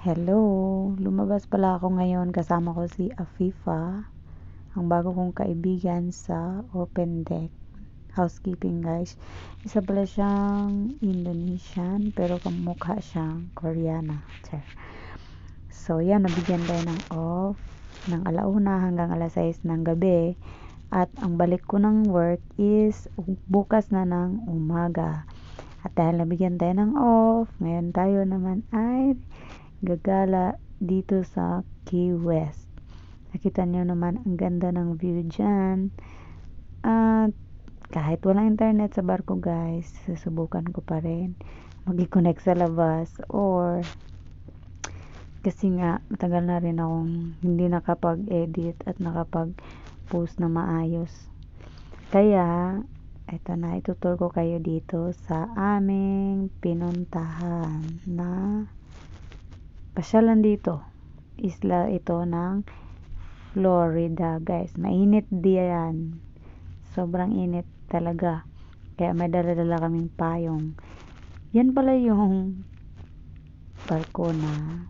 Hello! Lumabas pala ako ngayon, kasama ko si Afifa, ang bago kong kaibigan sa Open Deck Housekeeping, guys. Isa pala siyang Indonesian pero kamukha siyang Koreana. So yan, nabigyan tayo ng off ng 1:00 hanggang 6:00 ng gabi, at ang balik ko ng work is bukas na ng umaga. At dahil nabigyan tayo ng off, ngayon tayo naman ay gagala dito sa Key West. Nakita nyo naman ang ganda ng view dyan. At kahit walang internet sa barko, guys, susubukan ko pa rin mag-connect sa labas, or kasi nga matagal na rin akong hindi nakapag-edit at nakapag-post na maayos. Kaya eto na, itutur ko kayo dito sa aming pinuntahan na pasyalan dito. Isla ito ng Florida, guys. Mainit diyan. Sobrang init talaga. Kaya may dala-dala kaming payong. Yan pala yung barko na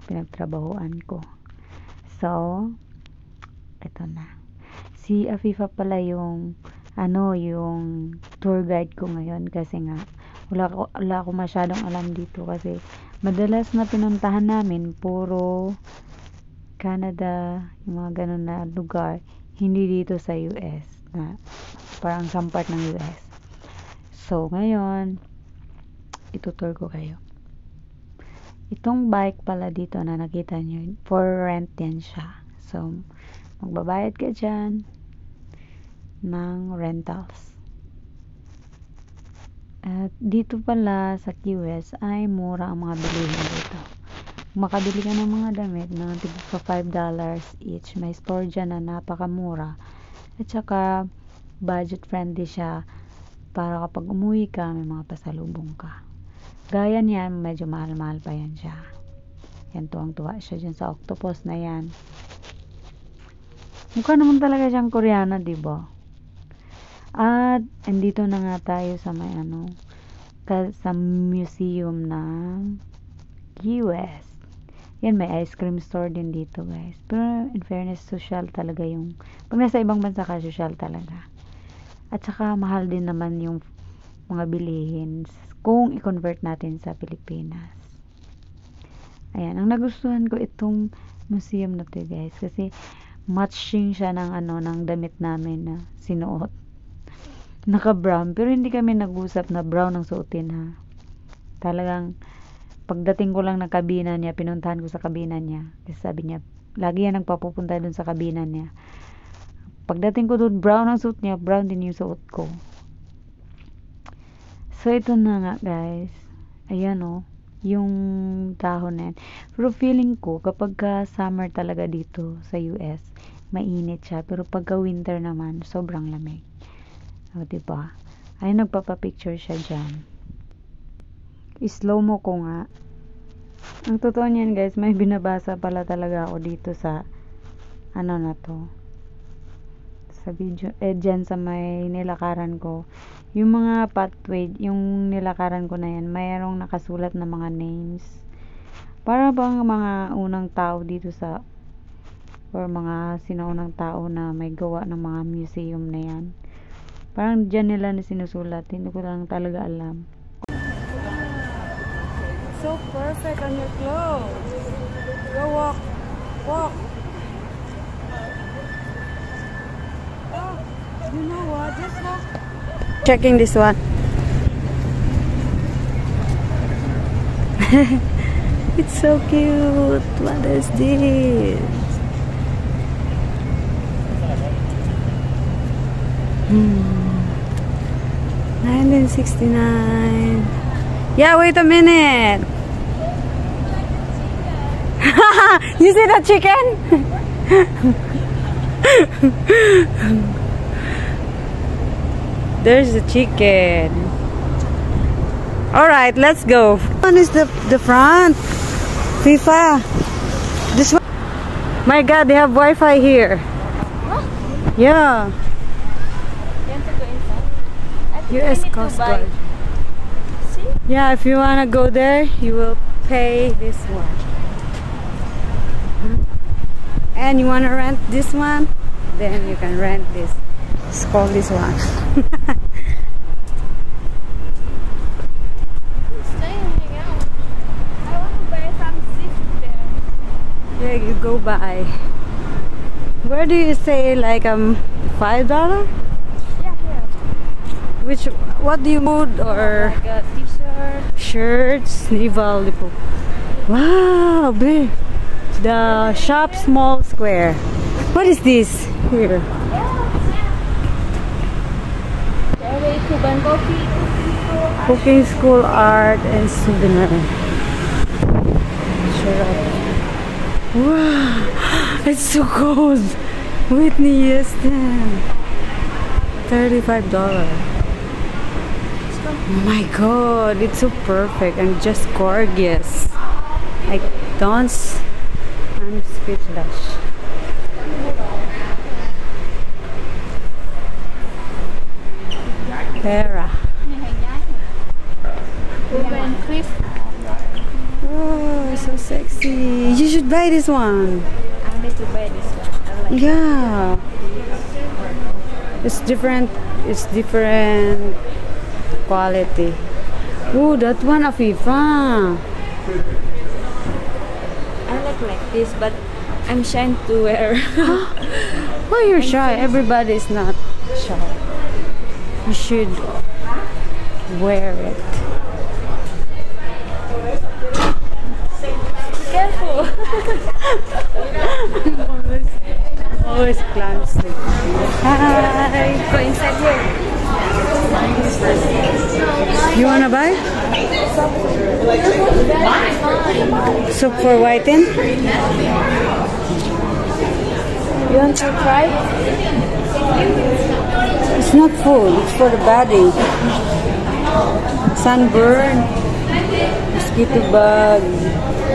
pinagtrabahuan ko. So, ito na. Si Afifa pala yung yung tour guide ko ngayon, kasi nga wala ko masyadong alam dito, kasi madalas na pinuntahan namin puro Canada, yung mga ganun na lugar, hindi dito sa US, na parang some part ng US. So ngayon itutur ko kayo. Itong bike pala dito na nakita nyo, for rent yan siya. So magbabayad ka dyan ng rentals. At dito pala sa Key West ay mura ang mga bilihin dito. Makabili ka ng mga damit na tigpa $5 each. May store dyan na napakamura. At saka budget friendly siya, para kapag umuwi ka may mga pasalubong ka. Gaya niyan, medyo mahal-mahal pa yan siya. Yan, tuwang-tuwa siya dyan sa octopus na yan. Mukha naman talaga siyang Koreana, diba? At andito na nga tayo sa may sa museum ng Key West. Yan, may ice cream store din dito, guys. Pero in fairness, social talaga yung pag nasa ibang bansa ka, social talaga. At saka mahal din naman yung mga bilihin kung i-convert natin sa Pilipinas. Ayan, ang nagustuhan ko itong museum na to, guys, kasi matching siya ng ng damit namin na sinuot. Naka-brown, pero hindi kami nag-usap na brown ang suotin, ha. Talagang pagdating ko lang ng kabina niya, pinuntahan ko sa kabina niya, kasi sabi niya lagi yan nagpapupunta dun sa kabina niya. Pagdating ko dun, brown ang suot niya, brown din yung suot ko. So ito na nga, guys. Ayan, yung dahon na yan. Pero feeling ko kapag summer talaga dito sa US, mainit siya, pero pagka winter naman sobrang lamig. O, diba? Ay, nagpapapicture siya dyan. I-slow mo ko nga. Ang totoo niyan, guys, may binabasa pala talaga ako dito sa na to, sa video, dyan sa may nilakaran ko. Yung mga pathway, yung nilakaran ko na yan, mayroong nakasulat na mga names. Para bang mga unang tao dito or mga sinaunang tao na may gawa ng mga museum na yan. Parang dyan nila na sinusulat. Hindi ko lang talaga alam. So perfect on your clothes. Go walk. Walk. Oh, you know what? Just walk. Checking this one. It's so cute. What is this? 1969. Yeah, wait a minute. You see the chicken? There's the chicken. All right, let's go. One is the front. FIFA. This one. My God, they have Wi-Fi here. Huh? Yeah. US Coast Guard. See? Yeah, if you wanna go there, you will pay this one. and you want to rent this one, then you can rent this. Let's call this one. Yeah, you go by. Where do you say like $5? Yeah, here. Which what do you mood or Like a t-shirt. shirts? Naval Depot. Wow, big. The shop small square. What is this here? Way to Bangkok. Cooking school, art and souvenir. Sure. Wow, it's so cold. Whitney Houston. $35. Oh my god, it's so perfect and just gorgeous. I'm speechless. Vera. Ruben Chris. Oh, so sexy. You should buy this one. I need to buy this one. I like Yeah. It's different quality. Oh, that one Afifa. I like this, but I'm shy to wear. Why you're shy? Everybody is not shy. You should wear it. Careful. Always clumsy. Hi. Go inside here. You wanna buy? Soup for whiten? You want to try? It's not food, it's for the body. Sunburn,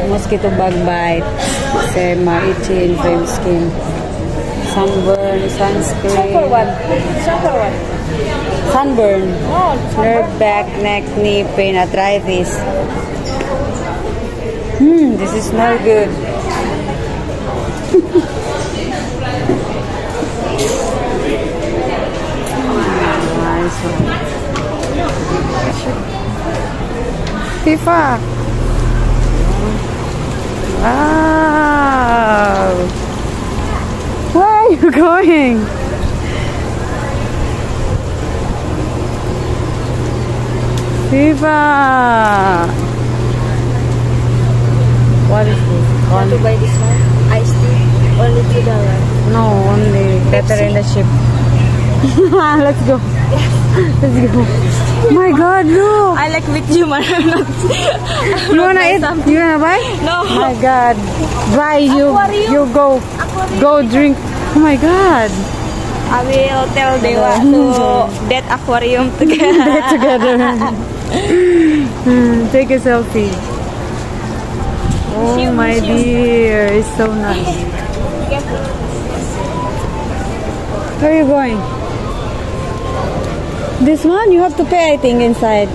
mosquito bug bite, kasi ma-itchy inflamed skin. Sunburn, sunscreen. For what? For what? Sunburn, Oh, nerve, back, neck, knee pain, arthritis. This is not good. Nice one. FIFA. Wow. Where are you going? FIFA. What is this? want to buy this one? Iced tea. Only $2. No, only better in the ship. Let's go. Let's go. My God, look. I like with you, man. You wanna eat? You wanna buy? No. My God. Buy you. Aquarium. You go. Go drink. Oh my God. I will tell Dewa to that aquarium together. Get together. Take a selfie. Oh my dear, it's so nice. Where are you going? This one you have to pay, I think, inside.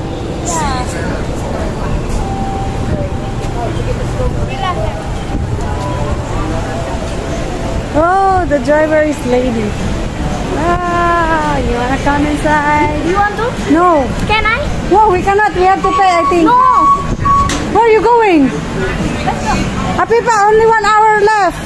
Oh, the driver is lady. Ah, you wanna come inside? You want to? No. Can I? No, we cannot. We have to pay, I think. No. Where are you going? Let's go. Apipa, only 1 hour left.